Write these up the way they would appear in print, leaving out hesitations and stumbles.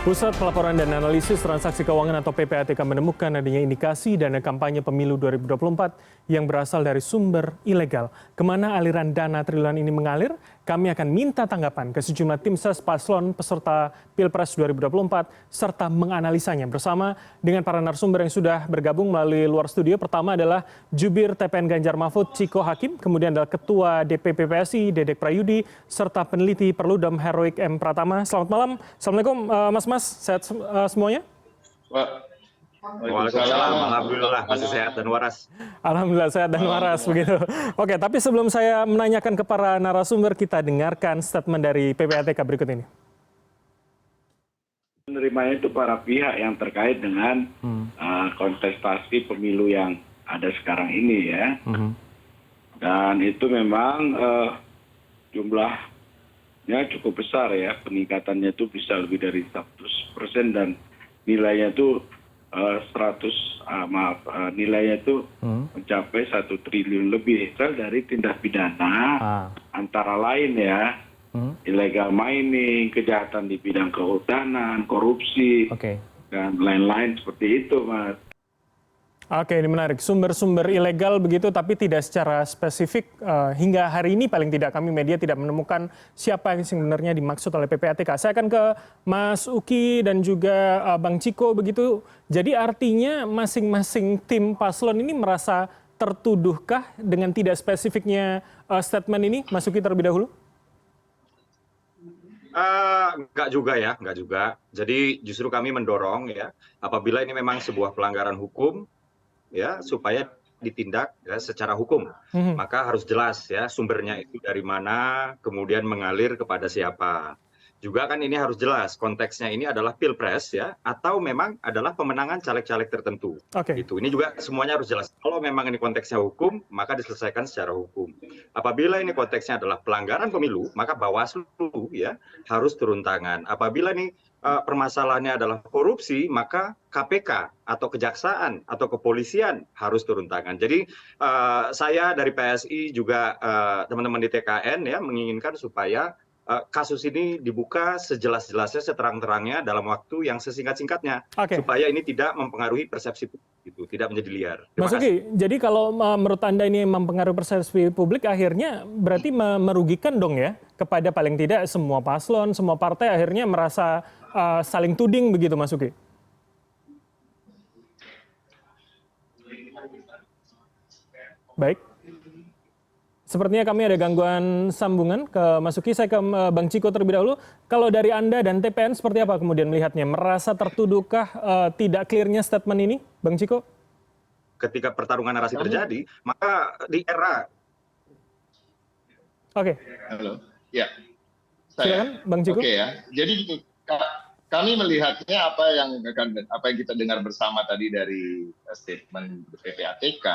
Pusat Pelaporan dan Analisis Transaksi Keuangan atau PPATK menemukan adanya indikasi dana kampanye pemilu 2024 yang berasal dari sumber ilegal. Kemana aliran dana triliunan ini mengalir? Kami akan minta tanggapan ke sejumlah tim ses paslon peserta Pilpres 2024 serta menganalisanya bersama dengan para narasumber yang sudah bergabung melalui luar studio. Pertama adalah Jubir TPN Ganjar Mahfud Ciko Hakim, kemudian adalah Ketua DPP PSI Dedek Prayudi, serta peneliti Perludem Heroik M. Pratama. Selamat malam. Assalamualaikum Mas-mas, sehat semuanya? Waalaikumsalam, alhamdulillah masih sehat dan waras. Alhamdulillah sehat dan waras begitu. Oke, tapi sebelum saya menanyakan ke para narasumber, kita dengarkan statement dari PPATK berikut ini. Menerimanya itu para pihak yang terkait dengan kontestasi pemilu yang ada sekarang ini ya. Dan itu memang jumlahnya cukup besar ya, peningkatannya itu bisa lebih dari 100% dan nilainya itu nilainya itu mencapai 1 triliun lebih dari tindak pidana antara lain ya, illegal mining, kejahatan di bidang kehutanan, korupsi, dan lain-lain seperti itu, Mas. Oke, ini menarik. Sumber-sumber ilegal begitu, tapi tidak secara spesifik. Hingga hari ini paling tidak kami media tidak menemukan siapa yang sebenarnya dimaksud oleh PPATK. Saya akan ke Mas Uki dan juga Bang Ciko begitu. Jadi artinya masing-masing tim paslon ini merasa tertuduhkah dengan tidak spesifiknya statement ini? Mas Uki terlebih dahulu. Enggak juga ya, enggak juga. Jadi justru kami mendorong ya, apabila ini memang sebuah pelanggaran hukum, ya supaya ditindak ya, secara hukum, maka harus jelas ya sumbernya itu dari mana, kemudian mengalir kepada siapa. Juga kan ini harus jelas konteksnya ini adalah pilpres ya, atau memang adalah pemenangan caleg-caleg tertentu. Gitu. Ini juga semuanya harus jelas. Kalau memang ini konteksnya hukum, maka diselesaikan secara hukum. Apabila ini konteksnya adalah pelanggaran pemilu, maka Bawaslu ya harus turun tangan. Apabila ini permasalahannya adalah korupsi, maka KPK atau kejaksaan atau kepolisian harus turun tangan. Jadi saya dari PSI juga teman-teman di TKN ya menginginkan supaya kasus ini dibuka sejelas-jelasnya, seterang-terangnya dalam waktu yang sesingkat-singkatnya, supaya ini tidak mempengaruhi persepsi publik, itu tidak menjadi liar. Mas Uki, jadi kalau menurut Anda ini mempengaruhi persepsi publik, akhirnya berarti merugikan dong ya kepada paling tidak semua paslon, semua partai akhirnya merasa saling tuding begitu, Mas Uki? Baik. Sepertinya kami ada gangguan sambungan ke Mas Uki. Saya ke Bang Ciko terlebih dahulu. Kalau dari Anda dan TPN seperti apa kemudian melihatnya? Merasa tertuduhkah tidak clear-nya statement ini, Bang Ciko? Ketika pertarungan narasi terjadi, maka di era... Halo. Ya. Silakan, Bang Ciko. Ya. Jadi kami melihatnya apa yang kita dengar bersama tadi dari statement PPATK,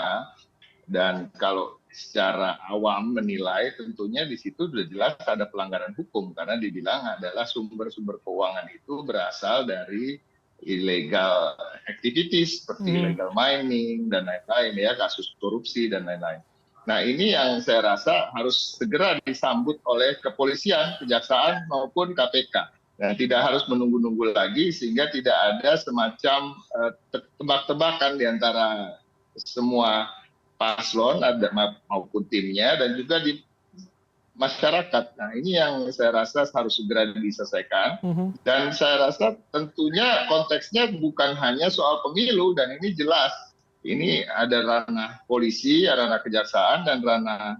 dan kalau secara awam menilai tentunya di situ sudah jelas ada pelanggaran hukum karena dibilang adalah sumber-sumber keuangan itu berasal dari illegal activities seperti illegal mining dan lain-lain ya, kasus korupsi dan lain-lain. Nah, ini yang saya rasa harus segera disambut oleh kepolisian, kejaksaan maupun KPK. Nah, tidak harus menunggu-nunggu lagi sehingga tidak ada semacam tebak-tebakan di antara semua paslon maupun timnya dan juga di masyarakat. Nah, ini yang saya rasa harus segera diselesaikan. Dan saya rasa tentunya konteksnya bukan hanya soal pemilu, dan ini jelas. Ini ada ranah polisi, ada ranah kejaksaan, dan ranah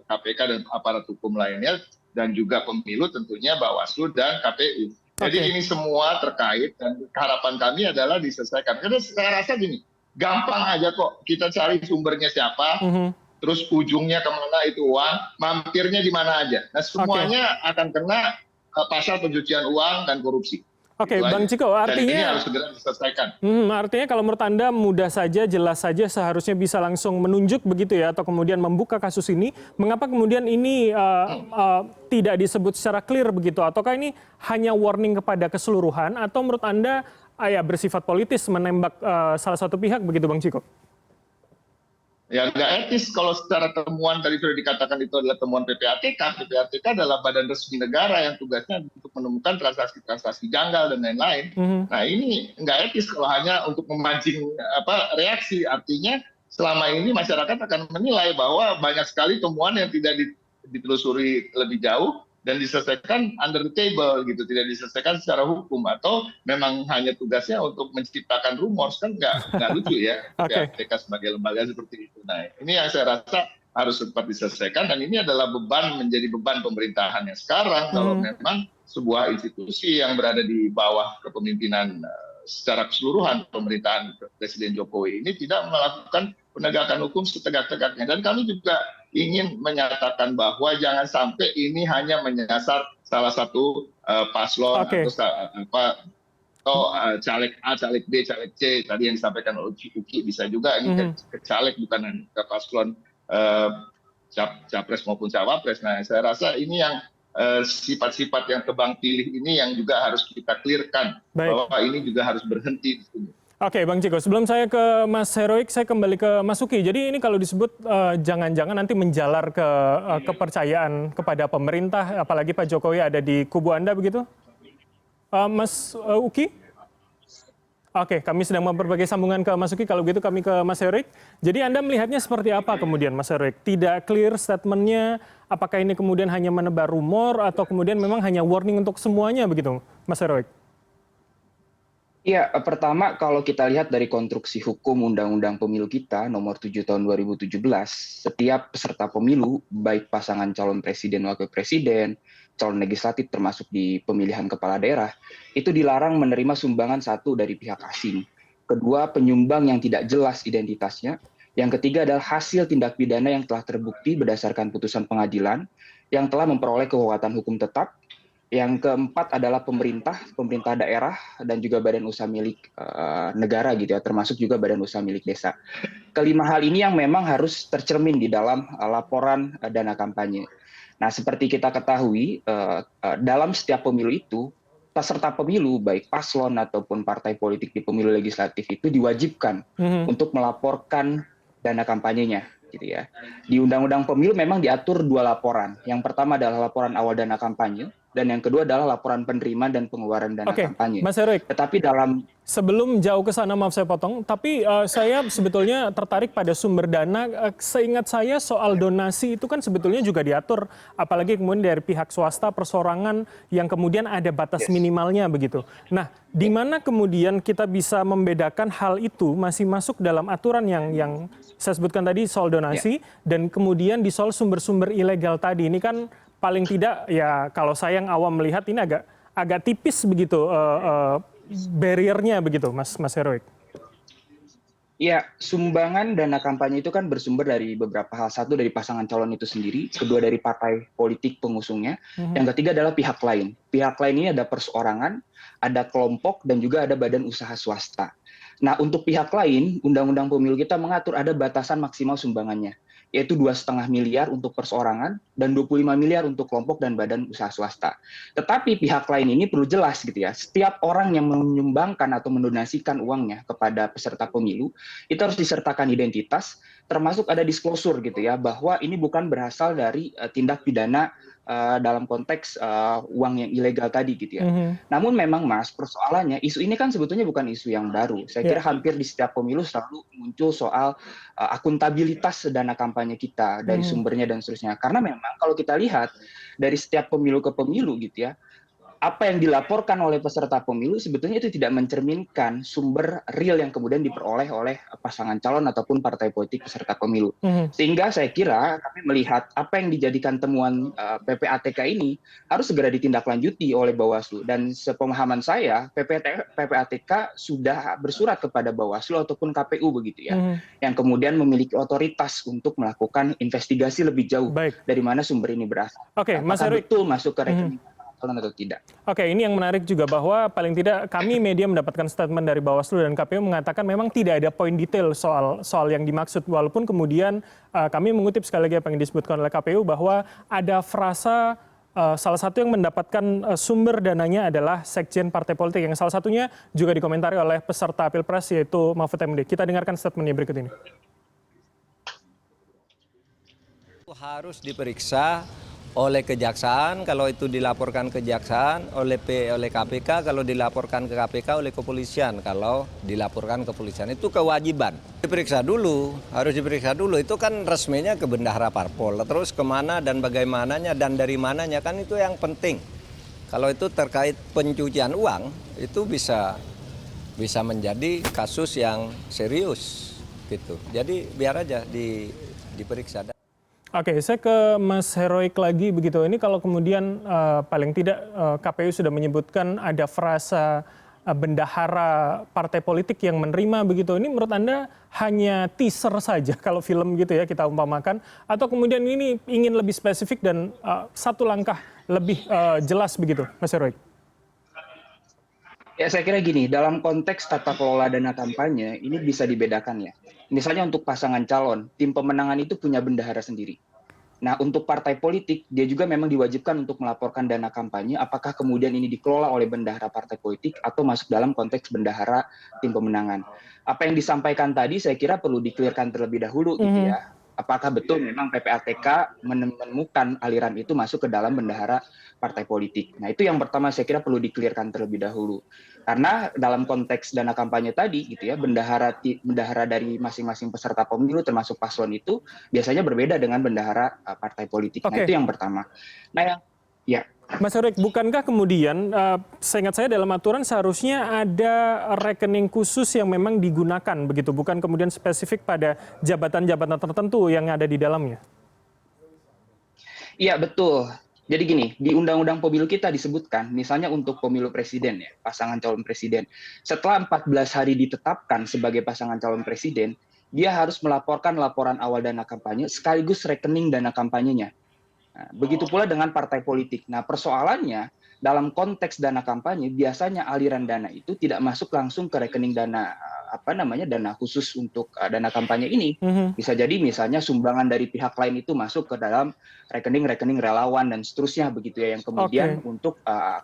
KPK dan aparat hukum lainnya, dan juga pemilu tentunya Bawaslu dan KPU. Jadi ini semua terkait, dan harapan kami adalah diselesaikan. Karena saya rasa gini, gampang aja kok kita cari sumbernya siapa, terus ujungnya kemana itu uang, mampirnya di mana aja. Nah, semuanya akan kena pasal pencucian uang dan korupsi. Bang Ciko, artinya ini harus segera diselesaikan. Artinya kalau menurut Anda mudah saja, jelas saja, seharusnya bisa langsung menunjuk begitu ya, atau kemudian membuka kasus ini. Mengapa kemudian ini tidak disebut secara clear begitu? Ataukah ini hanya warning kepada keseluruhan, atau menurut Anda bersifat politis menembak salah satu pihak begitu, Bang Ciko? Ya nggak etis kalau secara temuan tadi sudah dikatakan itu adalah temuan PPATK. PPATK adalah badan resmi negara yang tugasnya untuk menemukan transaksi-transaksi janggal dan lain-lain. Nah ini nggak etis kalau hanya untuk memancing reaksi. Artinya selama ini masyarakat akan menilai bahwa banyak sekali temuan yang tidak ditelusuri lebih jauh dan diselesaikan under the table gitu, tidak diselesaikan secara hukum, atau memang hanya tugasnya untuk menciptakan rumors, kan nggak lucu ya PPATK sebagai lembaga seperti itu. Nah ini yang saya rasa harus cepat diselesaikan, dan ini adalah menjadi beban pemerintahan yang sekarang kalau memang sebuah institusi yang berada di bawah kepemimpinan secara keseluruhan pemerintahan Presiden Jokowi ini tidak melakukan penegakan hukum setegak-tegaknya. Dan kami juga ingin menyatakan bahwa jangan sampai ini hanya menyasar salah satu paslon atau caleg A, caleg B, caleg C tadi yang disampaikan oleh Uki, bisa juga ini ke caleg bukan ke paslon capres maupun cawapres. Nah saya rasa ini yang sifat-sifat yang tebang pilih ini yang juga harus kita clearkan. Baik. Bahwa ini juga harus berhenti di sini. Oke, Bang Ciko, sebelum saya ke Mas Heroik, saya kembali ke Mas Uki. Jadi ini kalau disebut jangan-jangan nanti menjalar ke kepercayaan kepada pemerintah, apalagi Pak Jokowi ada di kubu Anda begitu? Mas Uki? Oke, kami sedang memperbaiki sambungan ke Mas Uki, kalau gitu kami ke Mas Heroik. Jadi Anda melihatnya seperti apa kemudian Mas Heroik? Tidak clear statementnya, apakah ini kemudian hanya menebar rumor atau kemudian memang hanya warning untuk semuanya begitu, Mas Heroik? Iya, pertama kalau kita lihat dari konstruksi hukum Undang-Undang Pemilu kita nomor 7 tahun 2017, setiap peserta pemilu, baik pasangan calon presiden, wakil presiden, calon legislatif termasuk di pemilihan kepala daerah, itu dilarang menerima sumbangan satu dari pihak asing. Kedua, penyumbang yang tidak jelas identitasnya. Yang ketiga adalah hasil tindak pidana yang telah terbukti berdasarkan putusan pengadilan yang telah memperoleh kekuatan hukum tetap. Yang keempat adalah pemerintah daerah dan juga badan usaha milik negara gitu ya, termasuk juga badan usaha milik desa. Kelima hal ini yang memang harus tercermin di dalam laporan dana kampanye. Nah, seperti kita ketahui, dalam setiap pemilu itu, peserta pemilu, baik paslon ataupun partai politik di pemilu legislatif itu diwajibkan untuk melaporkan dana kampanyenya. Gitu ya. Di Undang-Undang Pemilu memang diatur 2 laporan. Yang pertama adalah laporan awal dana kampanye, dan yang kedua adalah laporan penerimaan dan pengeluaran dana kampanye. Mas Heroik, tetapi sebelum jauh ke sana, maaf saya potong, tapi saya sebetulnya tertarik pada sumber dana. Seingat saya soal donasi itu kan sebetulnya juga diatur, apalagi kemudian dari pihak swasta, persorangan yang kemudian ada batas minimalnya begitu. Nah, di mana kemudian kita bisa membedakan hal itu masih masuk dalam aturan yang saya sebutkan tadi soal donasi, dan kemudian di soal sumber-sumber ilegal tadi. Ini kan paling tidak ya kalau saya yang awam melihat ini agak tipis begitu barriernya begitu, Mas Heroik. Ya, sumbangan dana kampanye itu kan bersumber dari beberapa hal. Satu dari pasangan calon itu sendiri, kedua dari partai politik pengusungnya, yang ketiga adalah pihak lain. Pihak lain ini ada perseorangan, ada kelompok, dan juga ada badan usaha swasta. Nah, untuk pihak lain, Undang-Undang Pemilu kita mengatur ada batasan maksimal sumbangannya, yaitu 2,5 miliar untuk perseorangan dan 25 miliar untuk kelompok dan badan usaha swasta. Tetapi pihak lain ini perlu jelas gitu ya, setiap orang yang menyumbangkan atau mendonasikan uangnya kepada peserta pemilu, itu harus disertakan identitas, termasuk ada disclosure gitu ya, bahwa ini bukan berasal dari tindak pidana dalam konteks uang yang ilegal tadi gitu ya. Namun memang Mas, persoalannya isu ini kan sebetulnya bukan isu yang baru. Saya kira hampir di setiap pemilu selalu muncul soal akuntabilitas dana kampanye kita dari sumbernya dan seterusnya. Karena memang kalau kita lihat dari setiap pemilu ke pemilu gitu ya, apa yang dilaporkan oleh peserta pemilu sebetulnya itu tidak mencerminkan sumber real yang kemudian diperoleh oleh pasangan calon ataupun partai politik peserta pemilu. Sehingga saya kira kami melihat apa yang dijadikan temuan PPATK ini harus segera ditindaklanjuti oleh Bawaslu. Dan sepemahaman saya, PPATK sudah bersurat kepada Bawaslu ataupun KPU begitu ya, yang kemudian memiliki otoritas untuk melakukan investigasi lebih jauh dari mana sumber ini berasal. Oke, Mas Heroik, betul masuk ke rekening atau tidak. Oke, ini yang menarik juga bahwa paling tidak kami media mendapatkan statement dari Bawaslu dan KPU mengatakan memang tidak ada poin detail soal yang dimaksud, walaupun kemudian kami mengutip sekali lagi apa yang disebutkan oleh KPU bahwa ada frasa salah satu yang mendapatkan sumber dananya adalah sekjen partai politik, yang salah satunya juga dikomentari oleh peserta Pilpres yaitu Mahfud MD. Kita dengarkan statementnya berikut ini. Harus diperiksa oleh kejaksaan, kalau itu dilaporkan kejaksaan, oleh KPK, kalau dilaporkan ke KPK, oleh kepolisian, kalau dilaporkan ke kepolisian. Itu kewajiban. Diperiksa dulu, harus diperiksa dulu. Itu kan resminya ke bendahara parpol. Terus kemana dan bagaimananya dan dari mananya, kan itu yang penting. Kalau itu terkait pencucian uang, itu bisa menjadi kasus yang serius gitu. Jadi biar aja diperiksa. Oke, saya ke Mas Heroik lagi begitu. Ini kalau kemudian paling tidak KPU sudah menyebutkan ada frasa bendahara partai politik yang menerima begitu. Ini menurut Anda hanya teaser saja kalau film gitu ya kita umpamakan, atau kemudian ini ingin lebih spesifik dan satu langkah lebih jelas begitu, Mas Heroik? Ya, saya kira gini, dalam konteks tata kelola dana kampanye, ini bisa dibedakan ya. Misalnya untuk pasangan calon, tim pemenangan itu punya bendahara sendiri. Nah, untuk partai politik, dia juga memang diwajibkan untuk melaporkan dana kampanye, apakah kemudian ini dikelola oleh bendahara partai politik atau masuk dalam konteks bendahara tim pemenangan. Apa yang disampaikan tadi, saya kira perlu di-clearkan terlebih dahulu gitu ya. Apakah betul memang PPATK menemukan aliran itu masuk ke dalam bendahara partai politik. Nah, itu yang pertama saya kira perlu di-clearkan terlebih dahulu. Karena dalam konteks dana kampanye tadi gitu ya, bendahara dari masing-masing peserta pemilu termasuk paslon itu biasanya berbeda dengan bendahara partai politik. Nah, itu yang pertama. Nah, ya. Mas Heroik, bukankah kemudian, seingat saya dalam aturan seharusnya ada rekening khusus yang memang digunakan begitu, bukan kemudian spesifik pada jabatan-jabatan tertentu yang ada di dalamnya? Iya, betul. Jadi gini, di Undang-Undang Pemilu kita disebutkan, misalnya untuk pemilu presiden ya, pasangan calon presiden, setelah 14 hari ditetapkan sebagai pasangan calon presiden, dia harus melaporkan laporan awal dana kampanye sekaligus rekening dana kampanyenya. Nah, begitu pula dengan partai politik. Nah, persoalannya dalam konteks dana kampanye biasanya aliran dana itu tidak masuk langsung ke rekening dana dana khusus untuk dana kampanye ini. Bisa jadi misalnya sumbangan dari pihak lain itu masuk ke dalam rekening-rekening relawan dan seterusnya begitu ya, yang kemudian untuk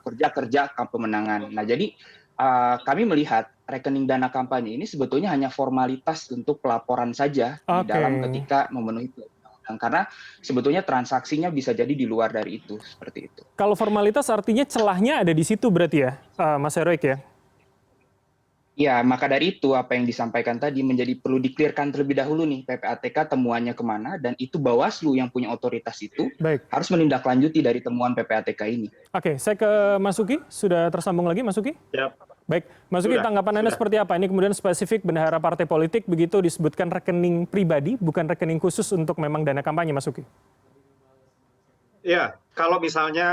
kerja-kerja pemenangan. Nah, jadi kami melihat rekening dana kampanye ini sebetulnya hanya formalitas untuk pelaporan saja di dalam ketika memenuhi karena sebetulnya transaksinya bisa jadi di luar dari itu, seperti itu. Kalau formalitas artinya celahnya ada di situ berarti ya, Mas Heroik ya? Ya, maka dari itu apa yang disampaikan tadi menjadi perlu di-clearkan terlebih dahulu nih PPATK temuannya kemana, dan itu Bawaslu yang punya otoritas itu harus menindaklanjuti dari temuan PPATK ini. Oke, saya ke Mas Uki, sudah tersambung lagi Mas Uki? Ya. Baik, Mas Uki, tanggapan Anda seperti apa? Ini kemudian spesifik bendahara partai politik begitu disebutkan rekening pribadi, bukan rekening khusus untuk memang dana kampanye, Mas Uki? Ya, kalau misalnya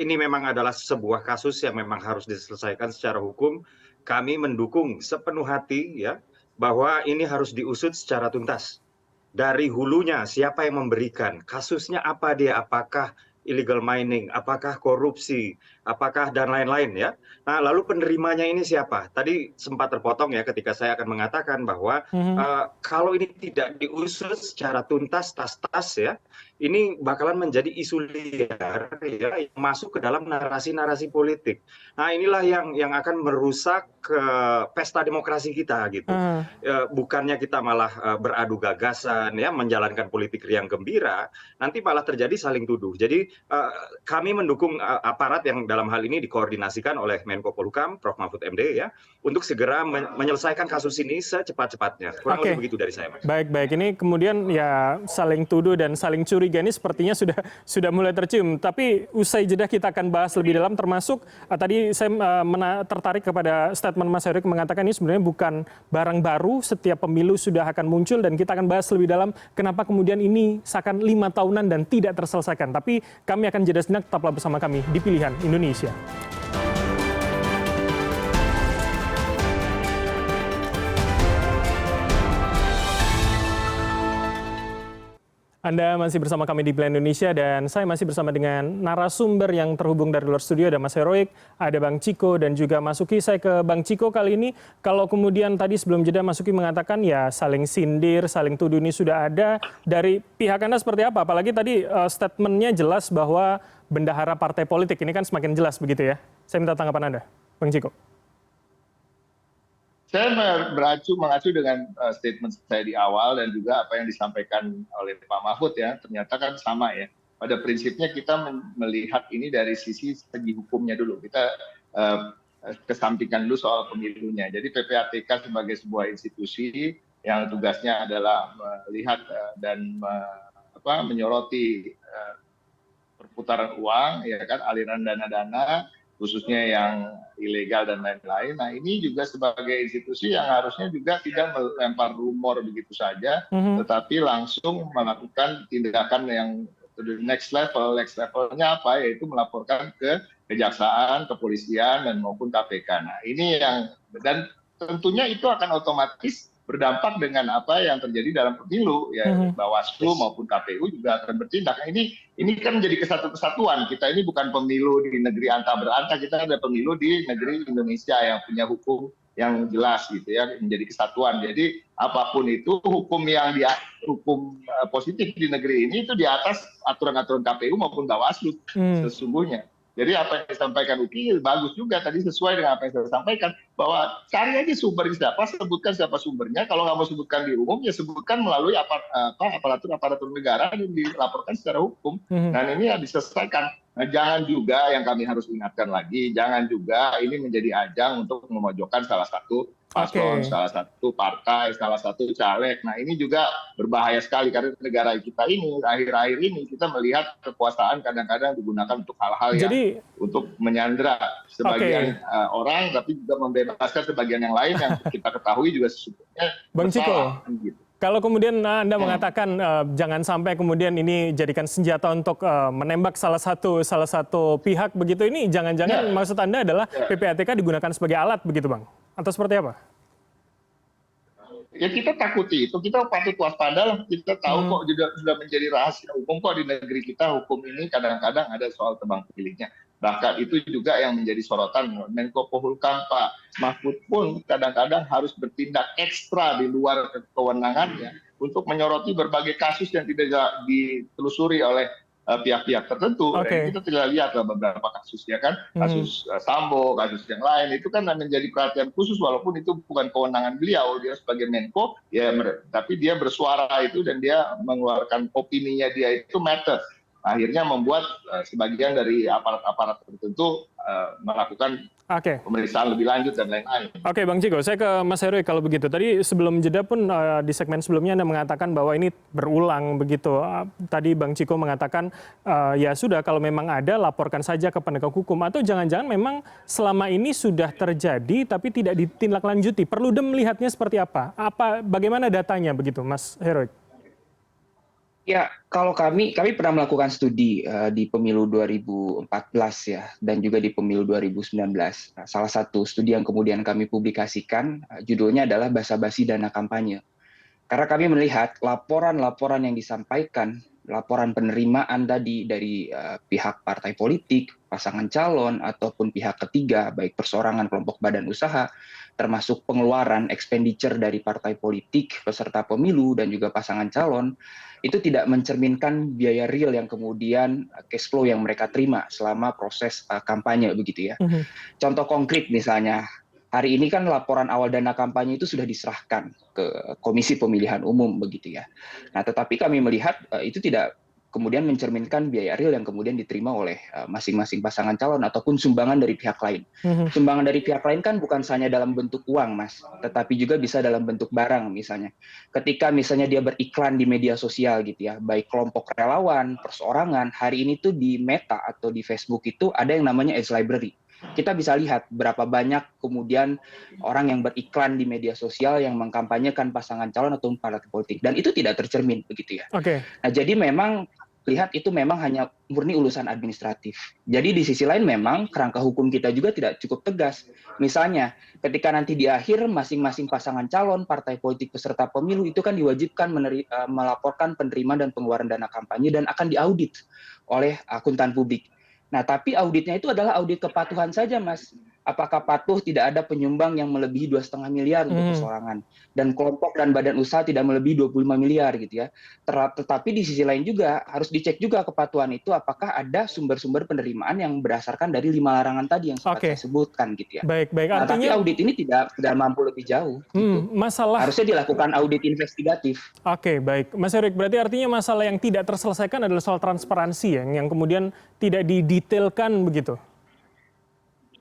ini memang adalah sebuah kasus yang memang harus diselesaikan secara hukum, kami mendukung sepenuh hati ya bahwa ini harus diusut secara tuntas. Dari hulunya siapa yang memberikan, kasusnya apa dia, apakah illegal mining, apakah korupsi, apakah dan lain-lain ya. Nah, lalu penerimanya ini siapa? Tadi sempat terpotong ya ketika saya akan mengatakan bahwa kalau ini tidak diusut secara tuntas, tas-tas ya, ini bakalan menjadi isu liar ya, yang masuk ke dalam narasi-narasi politik. Nah, inilah yang akan merusak pesta demokrasi kita gitu. Bukannya kita malah beradu gagasan ya, menjalankan politik riang gembira, nanti malah terjadi saling tuduh. Jadi kami mendukung aparat yang dalam hal ini dikoordinasikan oleh Menko Polhukam, Prof. Mahfud MD ya, untuk segera menyelesaikan kasus ini secepat-cepatnya. Kurang lebih begitu dari saya, Mas. Baik. Ini kemudian ya saling tuduh dan saling curiga ini sepertinya sudah mulai tercium. Tapi usai jeda kita akan bahas lebih dalam, termasuk tadi saya tertarik kepada statement Mas Heroik mengatakan ini sebenarnya bukan barang baru, setiap pemilu sudah akan muncul, dan kita akan bahas lebih dalam kenapa kemudian ini seakan 5 tahunan dan tidak terselesaikan. Tapi kami akan jeda sejenak, tetaplah bersama kami di Pilihan Indonesia. Anda masih bersama kami di Pilihan Indonesia, dan saya masih bersama dengan narasumber yang terhubung dari luar studio. Ada Mas Heroik, ada Bang Ciko, dan juga Mas Uki. Saya ke Bang Ciko kali ini. Kalau kemudian tadi sebelum jeda Mas Uki mengatakan ya saling sindir, saling tuduh ini sudah ada. Dari pihak Anda seperti apa? Apalagi tadi statementnya jelas bahwa bendahara partai politik. Ini kan semakin jelas begitu ya. Saya minta tanggapan Anda, Bang Ciko. Saya mengacu dengan statement saya di awal dan juga apa yang disampaikan oleh Pak Mahfud ya, ternyata kan sama ya. Pada prinsipnya kita melihat ini dari sisi segi hukumnya dulu. Kita kesampingkan dulu soal pemilunya. Jadi PPATK sebagai sebuah institusi yang tugasnya adalah melihat dan menyoroti perputaran uang, ya kan, aliran dana-dana, khususnya yang ilegal dan lain-lain. Nah, ini juga sebagai institusi yang harusnya juga tidak melempar rumor begitu saja, tetapi langsung melakukan tindakan yang to the next level. Next levelnya apa? Yaitu melaporkan ke kejaksaan, kepolisian, dan maupun KPK. Nah, ini yang, dan tentunya itu akan otomatis berdampak dengan apa yang terjadi dalam pemilu, ya Bawaslu maupun KPU juga akan bertindak. Nah, ini kan menjadi kesatuan. Kita ini bukan pemilu di negeri anta beranta, kita ada pemilu di negeri Indonesia yang punya hukum yang jelas gitu ya, menjadi kesatuan. Jadi apapun itu hukum positif di negeri ini itu di atas aturan-aturan KPU maupun Bawaslu sesungguhnya. Jadi apa yang disampaikan Uki bagus juga tadi, sesuai dengan apa yang saya sampaikan, bahwa cari aja sumbernya siapa, sebutkan siapa sumbernya. Kalau nggak mau sebutkan di umum, ya sebutkan melalui aparatur negara dan dilaporkan secara hukum. Dan ini ya diselesaikan. Nah, jangan juga yang kami harus ingatkan lagi, jangan juga ini menjadi ajang untuk memojokkan salah satu paslon, salah satu partai, salah satu caleg. Nah, ini juga berbahaya sekali karena negara kita ini akhir-akhir ini kita melihat kekuasaan kadang-kadang digunakan untuk hal-hal yang untuk menyandra sebagian orang, tapi juga membebaskan sebagian yang lain yang kita ketahui juga sesungguhnya bersalah. Gitu. Kalau kemudian Anda mengatakan jangan sampai kemudian ini jadikan senjata untuk menembak salah satu pihak begitu, ini jangan-jangan maksud Anda adalah PPATK digunakan sebagai alat begitu, Bang? Atau seperti apa? Ya kita takuti itu, kita patut waspada lah. Kita tahu kok sudah menjadi rahasia umum kok di negeri kita hukum ini kadang-kadang ada soal tebang pilihnya. Bahkan itu juga yang menjadi sorotan Menko Polhukam Pak Mahfud pun kadang-kadang harus bertindak ekstra di luar kewenangannya untuk menyoroti berbagai kasus yang tidak ditelusuri oleh pihak-pihak tertentu. Kita tidak lihat beberapa kasus ya kan, kasus Sambo, kasus yang lain itu kan menjadi perhatian khusus walaupun itu bukan kewenangan beliau, dia sebagai Menko ya, tapi dia bersuara itu dan dia mengeluarkan opininya dia itu matter. Akhirnya membuat sebagian dari aparat-aparat tertentu melakukan pemeriksaan lebih lanjut dan lain-lain. Oke, Bang Ciko, saya ke Mas Heroik kalau begitu. Tadi sebelum jeda pun di segmen sebelumnya Anda mengatakan bahwa ini berulang begitu. Tadi Bang Ciko mengatakan ya sudah kalau memang ada laporkan saja ke penegak hukum, atau jangan-jangan memang selama ini sudah terjadi tapi tidak ditindaklanjuti. Perlu melihatnya seperti apa? Bagaimana datanya begitu, Mas Heroik? Ya, kalau kami pernah melakukan studi di pemilu 2014 ya, dan juga di pemilu 2019. Nah, salah satu studi yang kemudian kami publikasikan, judulnya adalah Basa-basi Dana Kampanye. Karena kami melihat laporan-laporan yang disampaikan, laporan penerimaan tadi dari pihak partai politik, pasangan calon, ataupun pihak ketiga, baik perseorangan, kelompok badan usaha, termasuk pengeluaran expenditure dari partai politik, peserta pemilu, dan juga pasangan calon, itu tidak mencerminkan biaya real yang kemudian cash flow yang mereka terima selama proses kampanye begitu ya. Contoh konkret misalnya, hari ini kan laporan awal dana kampanye itu sudah diserahkan ke Komisi Pemilihan Umum begitu ya. Nah, tetapi kami melihat itu tidak kemudian mencerminkan biaya real yang kemudian diterima oleh masing-masing pasangan calon ataupun sumbangan dari pihak lain. Sumbangan dari pihak lain kan bukan hanya dalam bentuk uang, Mas, tetapi juga bisa dalam bentuk barang misalnya. Ketika misalnya dia beriklan di media sosial gitu ya, baik kelompok relawan, perseorangan, hari ini tuh di Meta atau di Facebook itu ada yang namanya Ads Library. Kita bisa lihat berapa banyak kemudian orang yang beriklan di media sosial yang mengkampanyekan pasangan calon atau partai politik, dan itu tidak tercermin begitu ya. Nah, jadi memang lihat itu memang hanya murni urusan administratif. Jadi di sisi lain memang kerangka hukum kita juga tidak cukup tegas. Misalnya ketika nanti di akhir masing-masing pasangan calon, partai politik peserta pemilu itu kan diwajibkan melaporkan penerimaan dan pengeluaran dana kampanye dan akan diaudit oleh akuntan publik. Nah, tapi auditnya itu adalah audit kepatuhan saja, Mas. apakah patuh tidak ada penyumbang yang melebihi 2,5 miliar untuk persorangan, dan kelompok dan badan usaha tidak melebihi 25 miliar gitu ya. Tetapi di sisi lain juga harus dicek juga kepatuhan itu apakah ada sumber-sumber penerimaan yang berdasarkan dari 5 larangan tadi yang sempat saya sebutkan gitu ya. Baik. Nah, tapi audit ini tidak mampu lebih jauh. Gitu. Harusnya dilakukan audit investigatif. Oke, baik. Mas Erik, berarti artinya masalah yang tidak terselesaikan adalah soal transparansi yang kemudian tidak didetailkan begitu?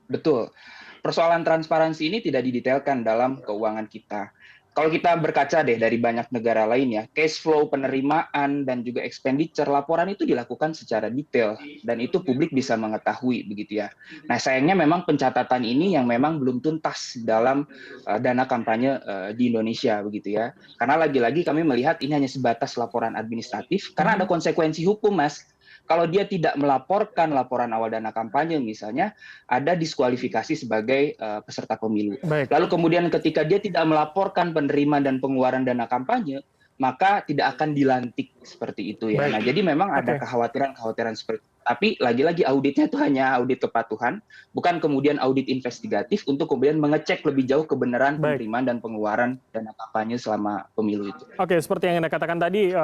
Betul. Persoalan transparansi ini tidak didetailkan dalam keuangan kita. Kalau kita berkaca deh dari banyak negara lain ya, cash flow penerimaan dan juga expenditure laporan itu dilakukan secara detail dan itu publik bisa mengetahui begitu ya. Nah, sayangnya memang pencatatan ini yang memang belum tuntas dalam dana kampanye di Indonesia begitu ya. Karena lagi-lagi kami melihat ini hanya sebatas laporan administratif karena ada konsekuensi hukum, Mas. Kalau dia tidak melaporkan laporan awal dana kampanye misalnya, ada diskualifikasi sebagai peserta pemilu. Baik. Lalu kemudian ketika dia tidak melaporkan penerimaan dan pengeluaran dana kampanye, maka tidak akan dilantik seperti itu ya. Baik. Nah, jadi memang ada kekhawatiran seperti itu. Tapi lagi-lagi auditnya itu hanya audit kepatuhan, bukan kemudian audit investigatif untuk kemudian mengecek lebih jauh kebenaran penerimaan dan pengeluaran dana kampanye selama pemilu itu. Oke, seperti yang Anda katakan tadi,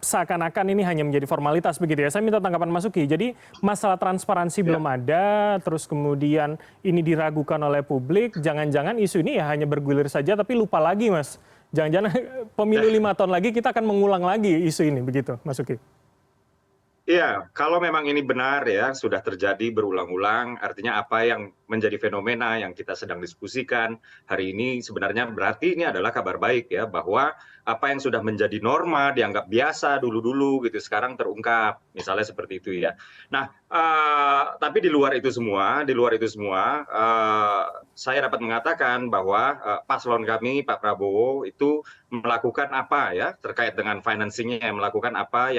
seakan-akan ini hanya menjadi formalitas begitu ya. Saya minta tanggapan Mas Uki. Jadi masalah transparansi belum ada, terus kemudian ini diragukan oleh publik, jangan-jangan isu ini ya hanya bergulir saja tapi lupa lagi, Mas. Jangan-jangan pemilu 5 tahun lagi kita akan mengulang lagi isu ini, begitu Mas Uki? Iya, kalau memang ini benar ya, sudah terjadi berulang-ulang, artinya apa yang menjadi fenomena yang kita sedang diskusikan hari ini sebenarnya berarti ini adalah kabar baik ya, bahwa apa yang sudah menjadi norma, dianggap biasa dulu-dulu gitu, sekarang terungkap, misalnya seperti itu ya. Nah, tapi di luar itu semua, saya dapat mengatakan bahwa paslon kami, Pak Prabowo, itu melakukan apa ya, terkait dengan financingnya, melakukan apa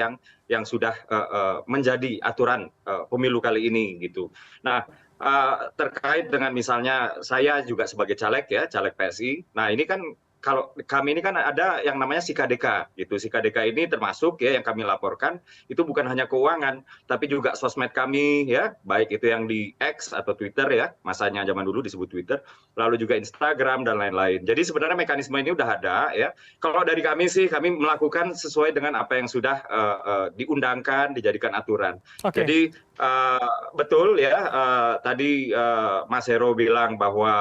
yang sudah menjadi aturan pemilu kali ini gitu. Nah, terkait dengan misalnya saya juga sebagai caleg ya, caleg PSI. Nah, ini kan kalau kami ini kan ada yang namanya SIKADK gitu. SIKADK ini termasuk ya yang kami laporkan itu bukan hanya keuangan, tapi juga sosmed kami ya, baik itu yang di X atau Twitter ya, masanya zaman dulu disebut Twitter, lalu juga Instagram dan lain-lain. Jadi sebenarnya mekanisme ini udah ada ya. Kalau dari kami sih kami melakukan sesuai dengan apa yang sudah diundangkan, dijadikan aturan. Okay. Jadi betul ya, tadi Mas Hero bilang bahwa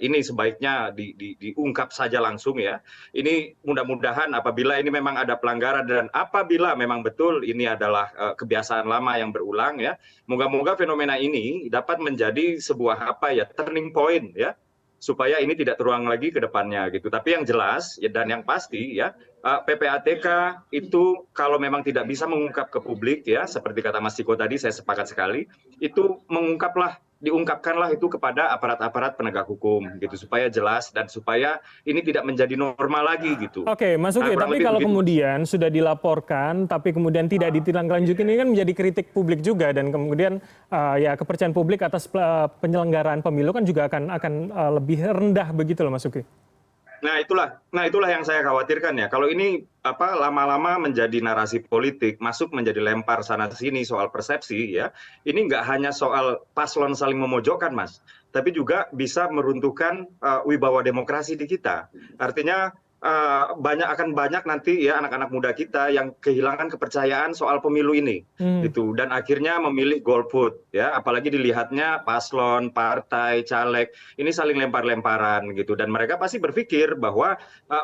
ini sebaiknya diungkap saja langsung ya. Ini mudah-mudahan apabila ini memang ada pelanggaran dan apabila memang betul ini adalah kebiasaan lama yang berulang ya, moga-moga fenomena ini dapat menjadi sebuah turning point ya, supaya ini tidak terulang lagi ke depannya gitu. Tapi yang jelas ya, dan yang pasti ya, PPATK itu kalau memang tidak bisa mengungkap ke publik ya, seperti kata Mas Ciko tadi, saya sepakat sekali, itu diungkapkanlah itu kepada aparat-aparat penegak hukum gitu, supaya jelas dan supaya ini tidak menjadi normal lagi gitu. Oke, Mas Uki, tapi kalau kemudian sudah dilaporkan tapi kemudian tidak ditindaklanjuti, ini kan menjadi kritik publik juga, dan kemudian ya kepercayaan publik atas penyelenggaraan pemilu kan juga akan lebih rendah begitu loh, Mas Uki. Nah itulah yang saya khawatirkan ya. Kalau ini lama-lama menjadi narasi politik, masuk menjadi lempar sana sini soal persepsi ya. Ini nggak hanya soal paslon saling memojokkan, Mas, tapi juga bisa meruntuhkan wibawa demokrasi di kita. Artinya akan banyak nanti ya anak-anak muda kita yang kehilangan kepercayaan soal pemilu ini gitu, dan akhirnya memilih golput ya, apalagi dilihatnya paslon, partai, caleg ini saling lempar-lemparan gitu, dan mereka pasti berpikir bahwa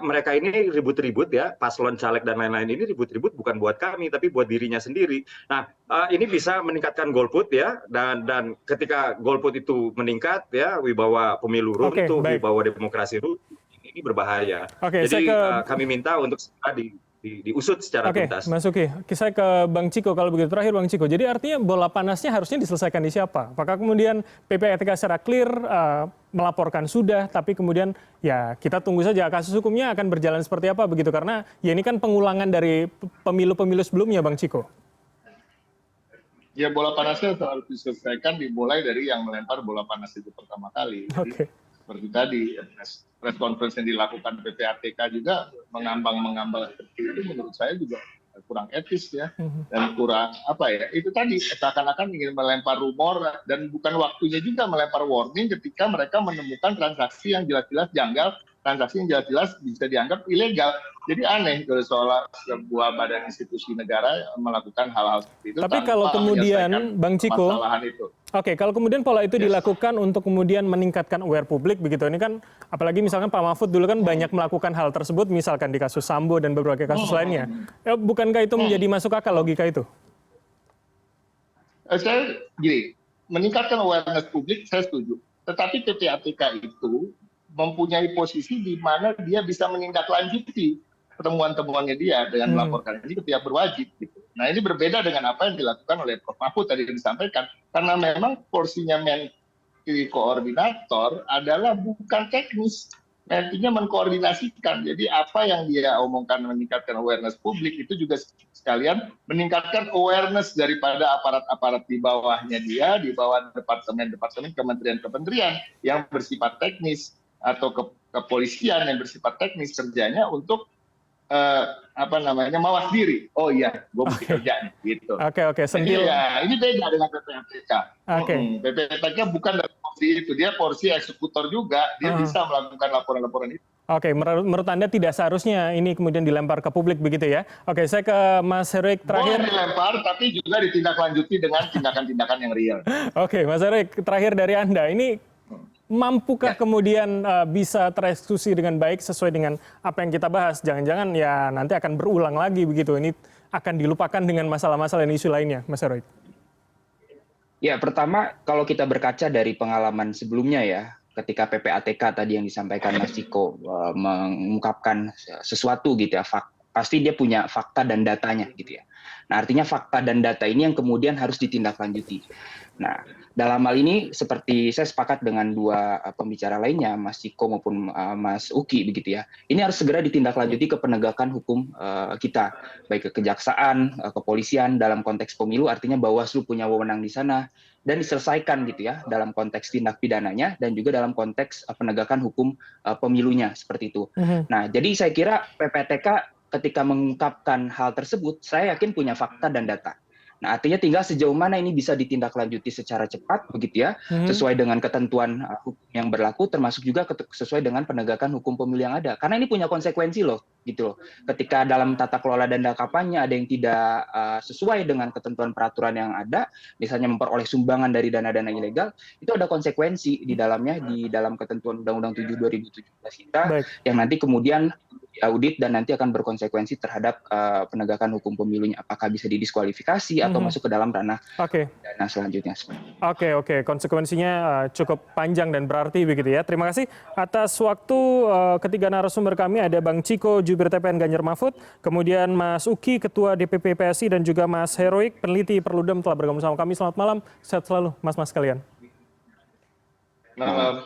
mereka ini ribut-ribut ya, paslon, caleg dan lain-lain ini ribut-ribut bukan buat kami tapi buat dirinya sendiri. Nah, ini bisa meningkatkan golput ya, dan ketika golput itu meningkat ya, wibawa pemilu runtuh, wibawa demokrasi runtuh, ini berbahaya. Jadi kami minta untuk segera diusut secara tuntas. Mas Uki, saya ke Bang Ciko kalau begitu. Terakhir Bang Ciko, jadi artinya bola panasnya harusnya diselesaikan di siapa? Apakah kemudian PPATK secara clear melaporkan sudah, tapi kemudian ya kita tunggu saja kasus hukumnya akan berjalan seperti apa begitu, karena ya ini kan pengulangan dari pemilu-pemilu sebelumnya, Bang Ciko. Ya, bola panasnya harus diselesaikan dimulai dari yang melempar bola panas itu pertama kali. Jadi, seperti tadi, press conference yang dilakukan PPATK juga mengambang seperti itu, menurut saya juga kurang etis ya, dan kurang apa ya, itu tadi seakan-akan ingin melempar rumor dan bukan waktunya juga melempar warning ketika mereka menemukan transaksi yang jelas-jelas janggal, transaksi yang jelas-jelas bisa dianggap ilegal. Jadi aneh kalau seolah sebuah badan institusi negara melakukan hal-hal seperti itu. Tapi kalau kemudian Bang Ciko, oke, kalau kemudian pola itu dilakukan untuk kemudian meningkatkan aware publik begitu, ini kan apalagi misalkan Pak Mahfud dulu kan banyak melakukan hal tersebut, misalkan di kasus Sambo dan beberapa kasus lainnya. Ya, bukankah itu menjadi masuk akal logika itu? Saya gini, meningkatkan awareness publik saya setuju. Tetapi PPATK itu mempunyai posisi di mana dia bisa menindaklanjuti pertemuan-temuannya dia dengan melaporkan ini ke pihak berwajib. Gitu. Nah ini berbeda dengan apa yang dilakukan oleh Prof. Mahfud tadi yang disampaikan. Karena memang porsinya Menteri Koordinator adalah bukan teknis. Nantinya mengkoordinasikan. Jadi apa yang dia omongkan meningkatkan awareness publik itu juga sekalian meningkatkan awareness daripada aparat-aparat di bawahnya dia, di bawah departemen-departemen, kementerian-kementerian yang bersifat teknis atau kepolisian yang bersifat teknis kerjanya untuk mawas diri. Oh iya, gue mesti kerja nih, gitu. Oke, sendiri. Iya, ini beda dengan PPATK. PPATK bukan dari porsi itu, dia porsi eksekutor juga, dia bisa melakukan laporan-laporan itu. Oke, menurut Anda tidak seharusnya ini kemudian dilempar ke publik begitu ya? Oke, saya ke Mas Heroik terakhir. Boleh dilempar, tapi juga ditindaklanjuti dengan tindakan-tindakan yang real. Oke, Mas Heroik, terakhir dari Anda, ini mampukah kemudian bisa tereksekusi dengan baik sesuai dengan apa yang kita bahas? Jangan-jangan ya nanti akan berulang lagi begitu. Ini akan dilupakan dengan masalah-masalah dan isu lainnya, Mas Heroik. Ya, pertama kalau kita berkaca dari pengalaman sebelumnya ya, ketika PPATK tadi yang disampaikan Mas Ciko mengungkapkan sesuatu gitu ya, pasti dia punya fakta dan datanya gitu ya. Nah, artinya fakta dan data ini yang kemudian harus ditindaklanjuti. Nah, dalam hal ini seperti saya sepakat dengan dua pembicara lainnya, Mas Ciko maupun Mas Uki begitu ya. Ini harus segera ditindaklanjuti ke penegakan hukum kita, baik ke kejaksaan, kepolisian dalam konteks pemilu, artinya Bawaslu punya wewenang di sana dan diselesaikan gitu ya dalam konteks tindak pidananya dan juga dalam konteks penegakan hukum pemilunya seperti itu. Nah, jadi saya kira PPATK ketika mengungkapkan hal tersebut, saya yakin punya fakta dan data. Nah, artinya tinggal sejauh mana ini bisa ditindaklanjuti secara cepat, begitu ya, sesuai dengan ketentuan hukum yang berlaku, termasuk juga sesuai dengan penegakan hukum pemilu yang ada. Karena ini punya konsekuensi loh, gitu loh. Ketika dalam tata kelola dana kampanye ada yang tidak sesuai dengan ketentuan peraturan yang ada, misalnya memperoleh sumbangan dari dana-dana ilegal, itu ada konsekuensi di dalamnya, di dalam ketentuan Undang-Undang 7 2017 kita, yang nanti kemudian diaudit dan nanti akan berkonsekuensi terhadap penegakan hukum pemilunya. Apakah bisa didiskualifikasi atau masuk ke dalam ranah dana selanjutnya. Oke. Konsekuensinya cukup panjang dan berarti begitu ya. Terima kasih atas waktu ketiga narasumber kami. Ada Bang Ciko, Jubir TPN Ganjar Mahfud, kemudian Mas Uki, Ketua DPP PSI, dan juga Mas Heroik, peneliti Perludem telah bergabung sama kami. Selamat malam, sehat selalu Mas-mas sekalian. Malam.